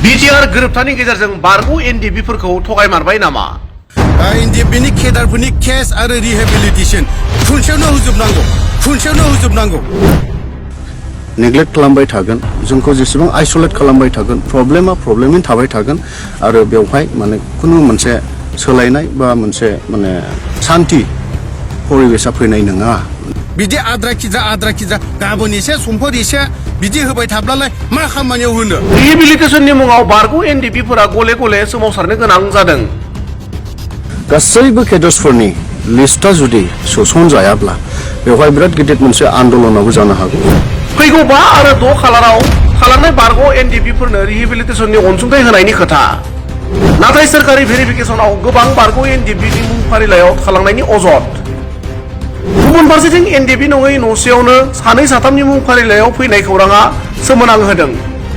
BTR गोरोबथानि गेजेरजों बारगौ एनडिएफबिफोरखौ थगायमारबाय नामा? एनडिएफबिनि केडारफोरनि केस आरो रिहेबिलिटेसन खुनसेयावनो होजोबनांगौ नेग्लेक्ट खालामबाय थागोन जोंखौ जेसेबां आइसोलेट खालामबाय थागोन प्रब्लेमा प्रब्लेमैनो थाबाय थागोन आरो बेवहाय माने खुनु मोनसे सोलायनाय बा मोनसे माने शान्ति परिबेसा फैनाय नङा बिदि आद्रा खिजा गाबोन एसे समफोर एसे बिदि होबाय थाब्लालाय मा खामानियाव होनो रिहेबिलिटेसननि मुङाव बारगौ एनडिएफबिफोरा गले गले सोमावसारनो गोनां जादों गासैबो केडार्सफोरनि लिस्टआ जुदि सोसनजायाब्ला बेवहाय बिराद गिदिर मोनसे आन्दोलनाबो जानो हागौ फैगौ 5 आरो 6 खालाराव थालांनाय बारगौ एनडिएफबिफोरनो रिहेबिलिटेसननि अनसुंथाइ होनायनि खोथा नाथाय सोरखारि भेरिफिकेसनाव गोबां बारगौ एनडिएफबिनि मुं फारिलाइयाव थालांनायनि अजद गुबुन फारसेथिं एनडिएफबि नङै न'सेयावनो 2-3 मुं फारिलाइयाव फैनाय खौराङा सोमोनांहोदों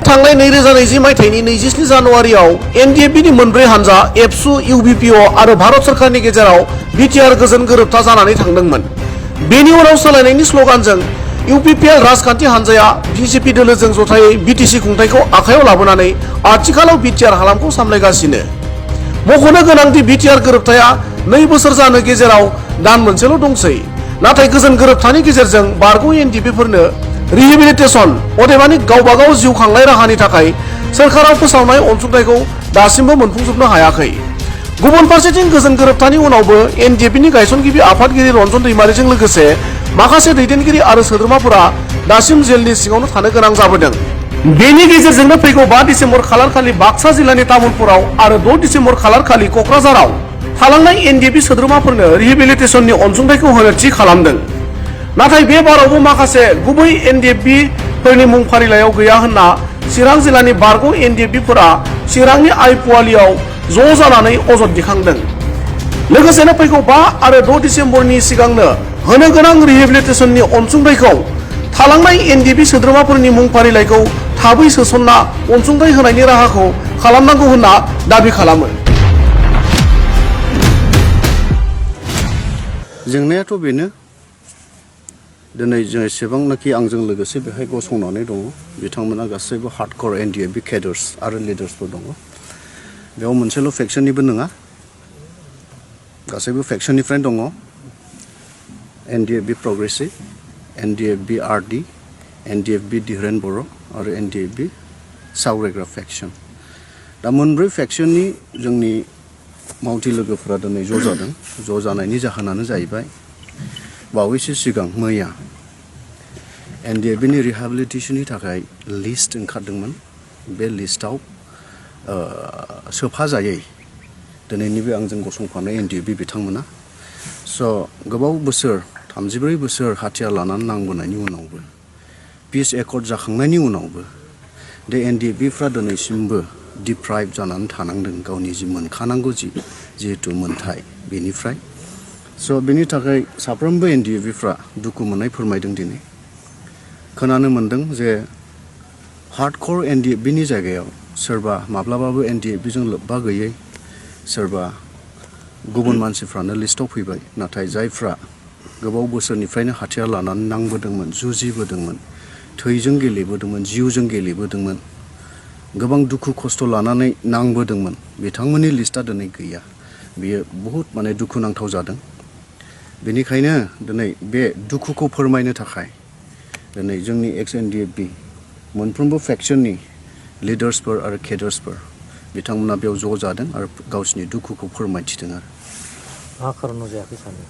थांनाय 2020 मायथाइनि 27 जानुवारियाव एनडिएफबिनि मोनब्रै हानजा एबसु इउबिपिअ आरो भारत सरकारनि गेजेराव बिटिआर गोजोन गोरोबथा जानानै थांदोंमोन बेनि उनाव सोलायनायनि स्लगानजों इउपिपिएल राजखान्थि हानजाया बिजेपि दोलोजों जथायै बिटिसि खुंथायखौ आखायाव लाबोनानै आथिखालाव बिटिआर हालामखौ सामलायगासिनो मख'नो गोनांदि बिटिआर गोरोबथाया 2 बोसोर जानो गेजेराव दान मोनसेल' दंसै नाथाय गोजोन गोरोबथानि गेजेरजों बारगौ एनडिएफबिफोरनो रिहेबिलिटेसन अदेबानि गावबागाव जिउ खांनाय राहानि थाखाय सोरखारा फोसावनाय अनसुंथाइखौ दासिमबो मोनफुंजोबनो हायाखै गुबुन फारसेथिं गोजोन गोरोबथानि उनावबो एनडिएफबिनि गायसनगिरि आफादगिरि रन्जन दैमारिजों लोगोसे माखासे दैदेनगिरि आरो सोद्रोमाफोरा दासिम जेलनि सिङावनो थानो गोनां जाबोदों बेनि गेजेरजोंनो फैगौ 5 डिसेम्बर खालारखालि बाक्सा जिल्लानि तामुलपुराव आरो 6 डिसेम्बर खालारखालि क'क्राझाराव थालांनाय एनडिएफबि सोद्रोमाफोरनो रिहेबिलिटेसननि अनसुंथाइखौ होनो थि खालामदों नाथाय बे बारावबो माखासे गुबै एनडिएफबिफोरनि मुं फारिलाइयाव गैया होनना चिरां जिल्लानि बारगौ एनडिएफबिफोरा चिरांनि आइपुवालियाव ज' जानानै अजद दिखांदों लोगोसेनो फैगौ 5 आरो 6 डिसेम्बरनि सिगांनो होनो गोनां रिहेबिलिटेसननि अनसुंथाइखौ थालांनाय एनडिएफबि सोद्रोमाफोरनि मुं फारिलाइखौ थाबै सोसनना अनसुंथाइ होनायनि राहाखौ खालामनांगौ होनना दाबि खालामो जेंनायाथ' बेनो दिनै जेसेबांनाखि आंजों लोगोसे बेहाय गसंनानै दङ बिथांमोना गासैबो हार्डक'र एनडिएफबि केडार्स आरो लिडार्सफोर दङ बेयाव मोनसेल' फेक्सननिबो नङा गासैबो फेक्सननिफ्राय दङ NDFB progressive NDFB RD NDFB Dhiren Boro' आरो एनडिएफबि सावरायग्रा फेक्सन दा मोनब्रै फेक्सननि जोंनि मावथि लोगोफोरा दिनै ज' जादों ज' जानायनि जाहोनानो जाहैबाय बावैसो सिगां मैया एनडिएफबिनि रिहेबिलिटेसननि थाखाय लिस्ट ओंखारदोंमोन बे लिस्टआव सोफाजायै दिनैनि बे आंजों गसंफानाय एनडिएफबि बिथांमोना स' गोबाव बोसोर 34 बोसोर हाथियार लानानै नांबोनायनि उनावबो पिस एकर्ड जाखांनायनि उनावबो दे एनडिएफबिफ्रा दिनैसिमबो डिप्राइभ जानानै थानांदों गावनि जि मोनखानांगौ जिहेतु मोनथाय बेनिफ्राय स' बेनि थाखाय साफ्रोमबो एनडिएफबिफ्रा दुखु मोननाय फोरमायदों दिनै खोनानो मोन्दों जे हार्डक'र एनडिएफबिनि जायगायाव सोरबा माब्लाबाबो एनडिएफबिजों लोब्बा गैयै सोरबा गुबुन मानसिफ्रानो लिस्टआव फैबाय नाथाय जायफ्रा गोबाव बोसोरनिफ्रायनो हाथियार लानानै नांबोदोंमोन जुजिबोदोंमोन थैजों गेलेबोदोंमोन जिउजों गेलेबोदोंमोन गोबां दुखु खस्थ' लानानै नांबोदोंमोन बिथांमोननि लिस्टआ दिनै गैया बेयो बहुद माने दुखुनांथाव जादों बेनिखायनो दिनै बे दुखुखौ फोरमायनो थाखाय दिनै जोंनि एक्स एनडिएफबि मोनफ्रोमबो फेक्सननि लिडार्सफोर आरो केडार्सफोर बिथांमोना बेयाव ज' जादों आरो गावसिनि दुखुखौ फोरमायथिदों आरो मा खारनाव जायाखै सानो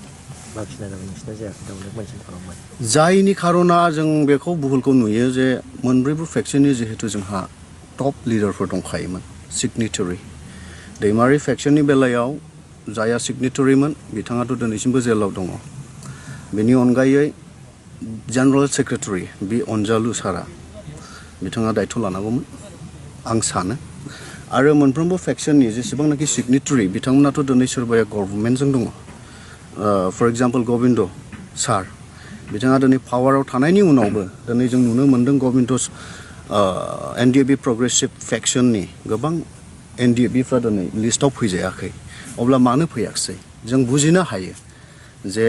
बाखिनायनानै नोंसिना जायाखै दाउनो मेनसन खालामबाय जायनि खारना जों बेखौ बुहुलखौ नुयो जे मोनब्रैबो फेक्सननि जिहेतु जोंहा टप लिडारफोर दंखायोमोन सिगनेटरि दैमारि फेक्सननि बेलायाव जाया सिगनेटरिमोन बिथाङाथ' दिनैसिमबो जेलाव दङ बेनि अनगायै जेनेरेल सेक्रेटारि बि अनजालु सारा बिथाङा दायथ' लानांगौमोन आं सानो आरो मोनफ्रोमबो फेक्सननि जेसेबांनाखि सिगनेटरि बिथांमोनाथ' दिनै सोरबाया गभर्नमेन्टजों दङ फर एग्जाम्पल गबिन्द सार बिथाङा दिनै पावाराव थानायनि उनावबो दिनै जों नुनो मोन्दों गबिन्द एनडिएफबि प्रग्रेसिभ फेक्सननि गोबां एनडिएफबिफ्रा दिनै लिस्टआव फैजायाखै अब्ला मानो फैयाखिसै जों बुजिनो हायो जे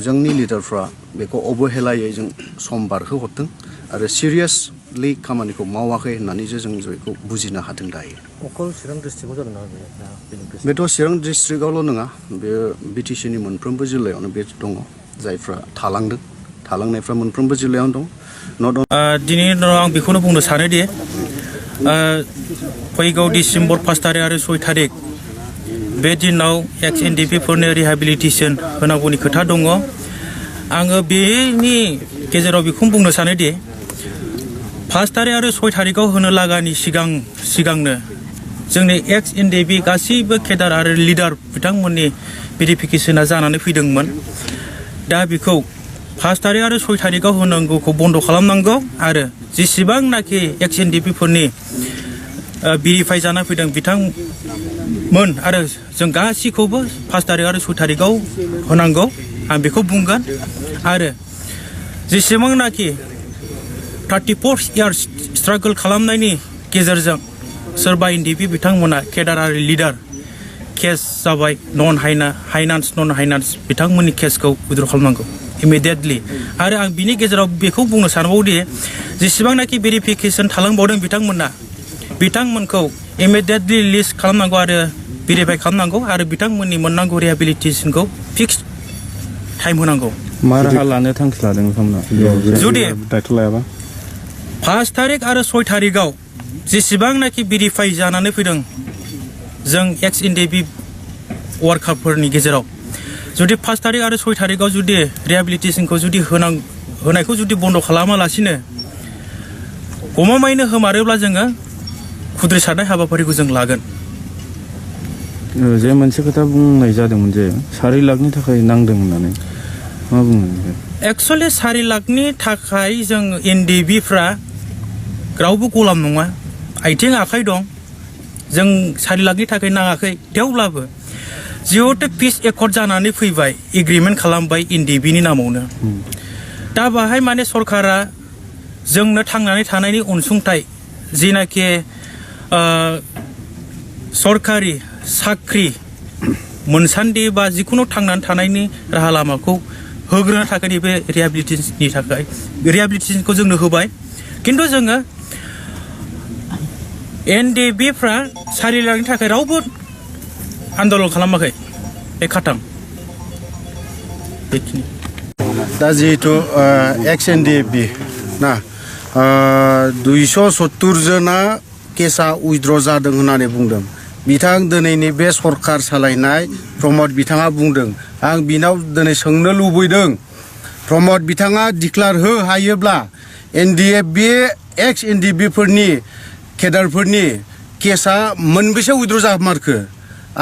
जोंनि लिडारफ्रा बेखौ अबहेलायै जों सम बारहोहरदों आरो सिरियास कमप्लिटलि खामानिखौ मावाखै होननानैसो जों बेखौ बुजिनो हादों दायो अकल चिरां डिस्ट्रिक्टआव जादों ना बे बेथ' चिरां डिस्ट्रिक्टआवल' नङा बे बिटिसिनि मोनफ्रोमबो जिल्लायावनो बे दङ जायफ्रा थालांनायफ्रा मोनफ्रोमबो जिल्लायावनो दं नट दिनैनि दिनाव आं बेखौनो बुंनो सानोदि फैगौ डिसेम्बर 5 तारिख आरो 6 तारिख बे दिनाव एक्स एनडिपिफोरनो रिहेबिलिटेसन होनांगौनि खोथा दङ आङो बेनि गेजेराव बेखौनो बुंनो सानोदि 5 तारिख आरो 6 तारिखआव होनो लागानि सिगांनो जोंनि एक्स एनडिपि गासैबो केडार आरो लिडार बिथांमोननि भेरिफिकेसना जानानै फैदोंमोन दा बेखौ 5 तारिख आरो 6 तारिखआव होनांगौखौ बन्द खालामनांगौ आरो जेसेबांनाखि एक्स एनडिपिफोरनि भेरिफाइ जाना फैदों बिथांमोन आरो जों गासैखौबो 5 तारिख आरो 6 तारिखआव होनांगौ आं बेखौ बुंगोन आरो जेसेबांनाखि 34 इयार्स स्ट्रागल खालामनायनि गेजेरजों सोरबा एनडिपि बिथांमोना केडार आरो लिडार केस जाबाय नन हाइनान्स बिथांमोननि केसखौ उइद्र खालामनांगौ इमिडियेटलि आरो आं बिनि गेजेराव बेखौ बुंनो सानबावदि जेसेबांनाखि भेरिफिकेसन थालांबावदों बिथांमोनखौ इमिडियेटलि लिस्ट खालामनांगौ आरो भेरिफाइ खालामनांगौ आरो बिथांमोननि मोननांगौ रिहेबिलिटेसनखौ फिक्स टाइम होनांगौ मा राहा लानो थांखि लादों बिथांमोना जुदि दायथ' लायाबा 5 तारिख आरो 6 तारिखआव जेसेबांनाखि भेरिफाइ जानानै फैदों जों एक्स एनडिपि वार्कारफोरनि गेजेराव जुदि 5 तारिख आरो 6 तारिखआव जुदि रिहेबिलिटेसनखौ जुदि होनायखौ जुदि बन्द खालामालासिनो गमामायैनो होमारोब्ला जोङो खुद्रिसारनाय हाबाफारिखौ जों लागोन जे मोनसे खोथा बुंनाय जादोंमोन जे 4 लाखनि थाखाय नांदों होननानै मा बुङो एक्चुअली 4 लाखनि थाखाय जों एनडिबिफ्रा रावबो गलाम नङा आथिं आखाइ दं जों 4 लाखनि थाखाय नाङाखै थेवब्लाबो जिहेतु पिस एकर्ड जानानै फैबाय एग्रिमेन्ट खालामबाय एनडिबिनि नामावनो दा बाहाय माने सरकारा जोंनो थांनानै थानायनि अनसुंथाइ जिनाखि सरकारि साख्रि मोनसान्दि बा जिखुनु थांनानै थानायनि राहा लामाखौ होग्रोनो थाखाय बे रिहेबिलिटेसनखौ जोंनो होबाय खिन्थु जोङो एनडिबिफ्रा 4 लाखनि थाखाय रावबो आन्दलन खालामाखै बे खाथाम बेखिनि दा जिहेतु एक्स एनडिएफबि ना 270 जना केसा उइद्र जादों होननानै बुंदों बिथां दिनैनि बे सरकार सालायनाय प्रमद बिथाङा बुंदों आं बिनाव दिनै सोंनो लुबैदों प्रमद बिथाङा डिक्लार हो हायोब्ला एनडिएफबि एक्स एनडिएफबिफोरनि केडारफोरनि केसा मोनबेसे उइद्र जामारखो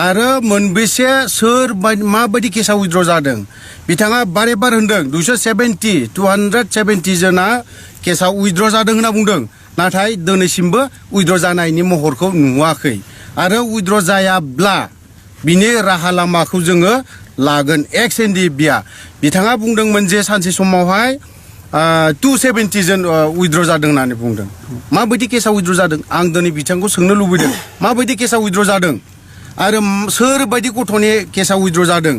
आरो मोनबेसे सोर माबायदि केसा उइद्र जादों बिथाङा बारे बार होनदों 270 जना केसा उइद्र जादों होनना बुंदों नाथाय दिनैसिमबो उइद्र जानायनि महरखौ नुवाखै आरो उइद्र जायाब्ला बिनि राहा लामाखौ जोङो लागोन एक्स एनडिएफबिआ बिथाङा बुंदोंमोन जे सानसे समावहाय 270 जन उइद्र जादों होननानै बुंदों माबायदि केसा उइद्र जादों आं दिनै बिथांखौ सोंनो लुबैदों माबायदि केसा उइद्र जादों आरो सोरबायदि गथ'नि केसा उइद्र जादों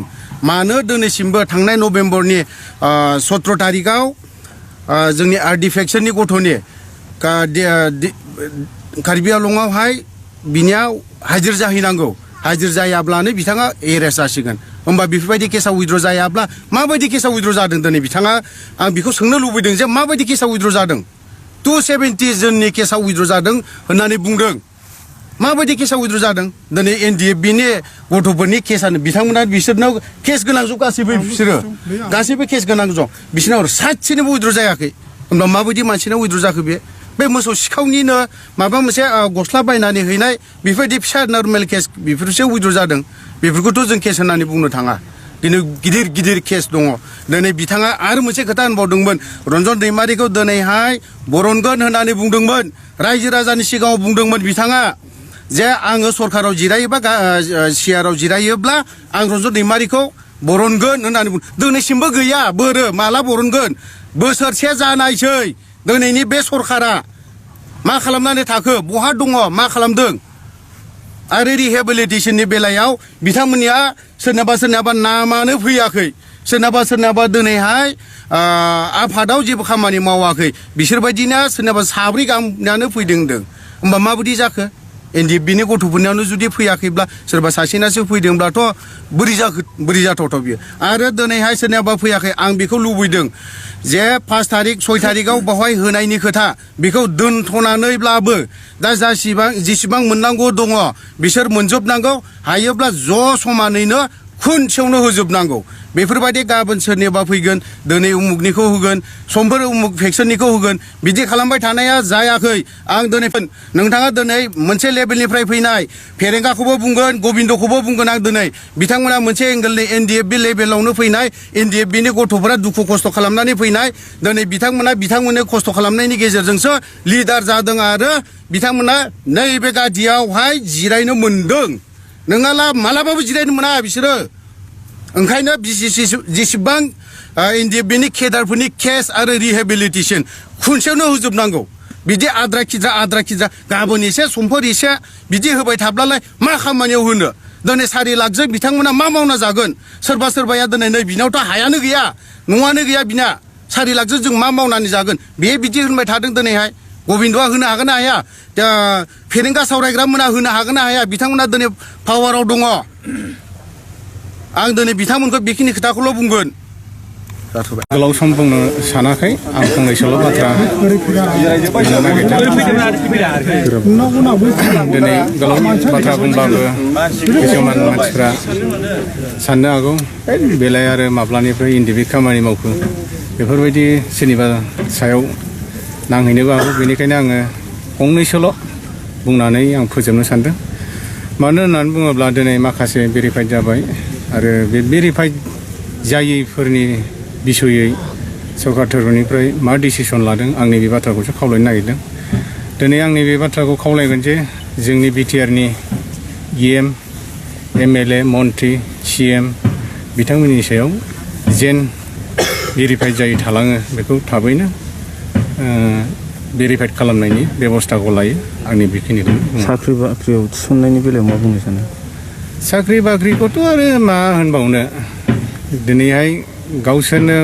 मानो दिनैसिमबो थांनाय नभेम्बरनि 17 तारिखआव जोंनि आर्टिफेक्सननि गथ'नि कार्बि आंलंआवहाय बिनियाव हाजिर जाहैनांगौ हाजिर जायाब्लानो बिथाङा एरेस्ट जासिगोन होमबा बेफोरबायदि केसा उइद्र जायाब्ला माबायदि केसा उइद्र जादों दिनै बिथाङा आं बेखौ सोंनो लुबैदों जे माबायदि केसा उइद्र जादों 270 जननि केसा उइद्र जादों होननानै बुंदों माबायदि केसा उइद्र जादों दिनै एनडिएफबिनि गथ'फोरनि केसानो बिथांमोना बिसोरनाव केस गोनां जब गासैबो केस गोनां जब बिसोरनाव सासेनिबो उइद्र जायाखै होमबा माबायदि मानसिनाव उइद्र जाखो बे मोसौ सिखावनिनो माबा मोनसे गस्ला बायनानै हैनाय बेफोरबायदि फिसा नर्मेल केस बेफोरसो उइद्र जादों बेफोरखौथ' जों केस होननानै बुंनो थाङा दिनै गिदिर केस दङ दिनै बिथाङा आरो मोनसे खोथा होनबावदोंमोन रन्जन दैमारिखौ दिनैहाय बरनगोन होननानै बुंदोंमोन रायजो राजानि सिगाङाव बुंदोंमोन बिथाङा जे आङो सरकाराव जिरायोबा सिआराव जिरायोब्ला आं रन्जन दैमारिखौ बरनगोन होननानै बुंदों दिनैसिमबो गैया बोरो माला बरनगोन बोसोरसे जानायसै दिनैनि बे सरकारा मा खालामनानै थाखो बहा दङ मा खालामदों आरो रिहेबिलिटेसननि बेलायाव बिथांमोननिया सोरनाबा नामानो फैयाखै सोरनाबा दिनैहाय आफादाव जेबो खामानि मावाखै बिसोरबायदिनो सोरनाबा साब्रै गाहामानो फैदों होनदों होमबा माबायदि जाखो एनडिएफबिनि गथ'फोरनियावनो जुदि फैयाखैब्ला सोरबा सासेनासो फैदोंब्लाथ' बोरै जाथावथाव बियो आरो दिनैहाय सोरनाबा फैयाखै आं बेखौ लुबैदों जे 5 तारिख 6 तारिखआव बावहाय होनायनि खोथा बेखौ दोनथ'नानैब्लाबो दा जेसेबां मोननांगौ दङ बिसोर मोनजोबनांगौ हायोब्ला ज' समानैनो खुनसेयावनो होजोबनांगौ बेफोरबायदि गाबोन सोरनिबा फैगोन दिनै उमुगनिखौ होगोन समफोर उमुग भेक्सिननिखौ होगोन बिदि खालामबाय थानाया जायाखै आं दिनै नोंथाङा दिनै मोनसे लेभेलनिफ्राय फैनाय फेरेंगाखौबो बुंगोन गबिन्दखौबो बुंगोन आं दिनै बिथांमोना मोनसे एंगेलनि एनडिएफबि लेभेलावनो फैनाय एनडिएफबिनि गथ'फोरा दुखु खस्थ' खालामनानै फैनाय दिनै बिथांमोननो खस्थ' खालामनायनि गेजेरजोंसो लिडार जादों आरो बिथांमोना नैबे गादियावहाय जिरायनो मोनदों नङाला मालाबाबो जिरायनो मोना बिसोरो ओंखायनो जेसेबां एनडिएफबिनि केडारफोरनि केस आरो रिहेबिलिटेसन खुनसेयावनो होजोबनांगौ बिदि आद्रा खिद्रा गाबोन एसे समफोर एसे बिदि होबाय थाब्लालाय मा खामानियाव होनो दिनै 4 लाखजों बिथांमोना मा मावना जागोन सोरबाया दिनै नै बिनावथ' हायानो गैया न'आनो गैया बिना 4 लाखजों जों मा मावनानै जागोन बे बिदि होनबाय थादों दिनैहाय गबिन्दआ होनो हागोन ना हाया दा फेरेंगा सावरायग्रा मोना होनो हागोन ना हाया बिथांमोना दिनै पावाराव दङ आं दिनै बिथांमोनखौ बेखिनि खोथाखौल' बुंगोन जाथ'बाय गोलाव सम बुंनो सानाखै आं फंनैसोल' बाथ्रा बुंनो नागिरदों दिनै गोलाव बाथ्रा बुंबाबो किसुमान मानसिफ्रा साननो हागौ बेलाय आरो माब्लानिफ्राय एनडिएफबि खामानि मावखो बेफोरबायदि सोरनिबा सायाव नांहैनोबो हागौ बेनिखायनो आङो फंनैसोल' बुंनानै आं फोजोबनो सानदों मानो होननानै बुङोब्ला दिनै माखासे भेरिफाइड जाबाय आरो बे भेरिफाइड जायैफोरनि बिसयै सरकार थोरफोनिफ्राय मा डिसिसन लादों आं नैबे बाथ्राखौसो खावलायनो नागिरदों दिनै आं नैबे बाथ्राखौ खावलायगोन जे जोंनि बिटिआरनि इएम एमएलए मन्त्रि सिएम बिथांमोननि सायाव जेन भेरिफाइड जायै थालाङो बेखौ थाबैनो भेरिफाइड खालामनायनि बेबस्थाखौ लायो आंनि बेखिनिखौ साख्रि बाख्रियाव थिसननायनि बेलायाव मा बुंनो सानो साख्रि बाख्रिखौथ' आरो मा होनबावनो दिनैहाय गावसोरनो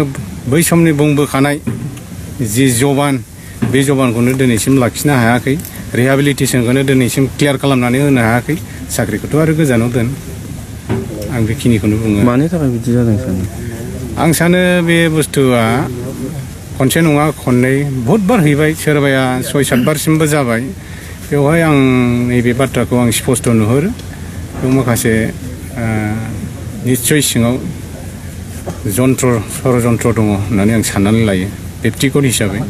बै समनि बुंबोखानाय जि जबान बे जबानखौनो दिनैसिम लाखिनो हायाखै रिहेबिलिटेसनखौनो दिनैसिम क्लियार खालामनानै होनो हायाखै साख्रिखौथ' आरो गोजानाव दोन आं बेखिनिखौनो बुङो मानि थाखाय बिदि जादों सानो आं सानो बे बुस्थुआ खनसे नङा खननै बहुतबार हैबाय सोरबाया 6-7 बारसिमबो जाबाय बेवहाय आं नैबे बाथ्राखौ आं स्पष्ट नुहुरो बेयाव माखासे निस्सय सिङाव षড়यन्त्र दङ होननानै आं साननानै लायो बेक्तिगत हिसाबै